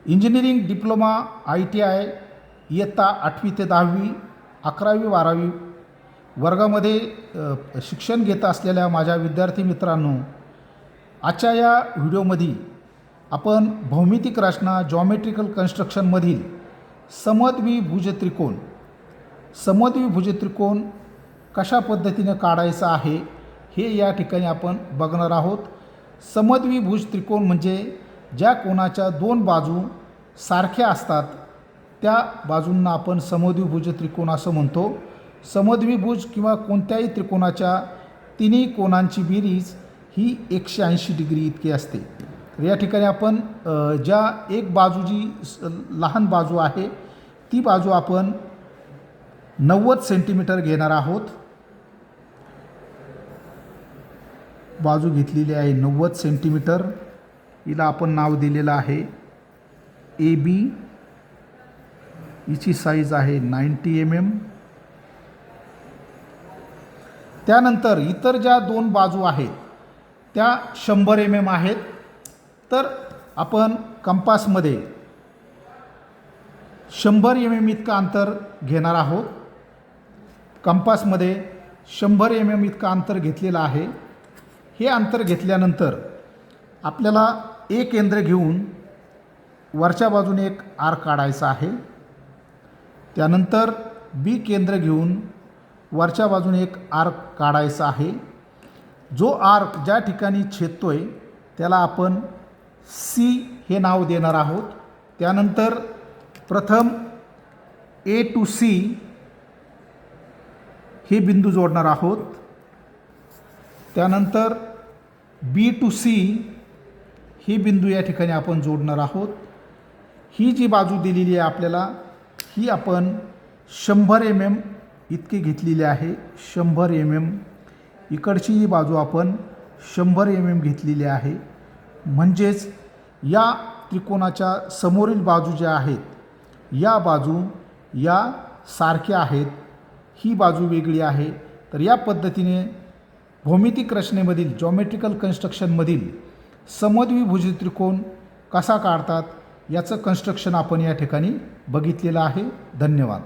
Engineering diploma ITI इयत्ता 8वी ते 10वी 11वी 12वी वर्गामध्ये शिक्षण घेत असलेल्या माझ्या विद्यार्थी मित्रांनो, आजच्या या व्हिडिओमध्ये आपण भौमितिक रचना जॉमेट्रिकल कन्स्ट्रक्शनमधील समद्विभुज त्रिकोण कशा पद्धतीने काढायचा आहे हे या ठिकाणी आपण बघणार आहोत। समद्विभुज त्रिकोण म्हणजे ज्या कोणाच्या दोन बाजू सारख्या असतात त्या बाजूंना आपण समद्विभुज त्रिकोण असं म्हणतो। समद्विभुज किंवा कोणत्याही त्रिकोणाच्या तिन्ही कोनांची बेरीज ही 180 डिग्री इतकी असते। तर या ठिकाणी आपण ज्या एक बाजू जी लहान बाजू आहे ती बाजू आपण 90 सेंटीमीटर घेणार आहोत। बाजू घेतलेली आहे 90 सेंटीमीटर। हिला आपण नाव दिलेलं आहे AB। हिची साईज आहे 90 mm। त्यानंतर इतर ज्या दोन बाजू आहेत त्या 100 mm आहेत। तर आपण कंपासमध्ये 100 mm इतका अंतर घेणार आहोत। कंपासमध्ये 100 mm इतका अंतर घेतलेलं आहे। हे अंतर घेतल्यानंतर आपल्याला A केंद्र घेऊन वरच्या बाजूने एक आर्क काढायचा आहे। त्यानंतर B केंद्र घेऊन वरच्या बाजूने एक आर्क काढायचा आहे। जो आर्क ज्या ठिकाणी छेदतोय त्याला आपण C हे नाव देणार आहोत। त्यानंतर प्रथम A to C हे बिंदू जोडणार आहोत। त्यानंतर B to C ही बिंदू या ठिकाणी आपण जोडणार आहोत। ही जी बाजू दिलेली आहे आपल्याला ही आपण 100 mm इतकी घेतलेली आहे। 100 mm इकडची ही बाजू आपण 100 mm घेतलेली आहे। म्हणजेच या त्रिकोणाच्या समोरील बाजू ज्या आहेत या बाजू या सारख्या आहेत, ही बाजू वेगळी आहे। तर या पद्धतीने भौमितिक रचनेमधील जॉमेट्रिकल कन्स्ट्रक्शनमधील समद्विभुज त्रिकोण कसा काढतात याचं कन्स्ट्रक्शन आपण या ठिकाणी बघितलेलं आहे। धन्यवाद।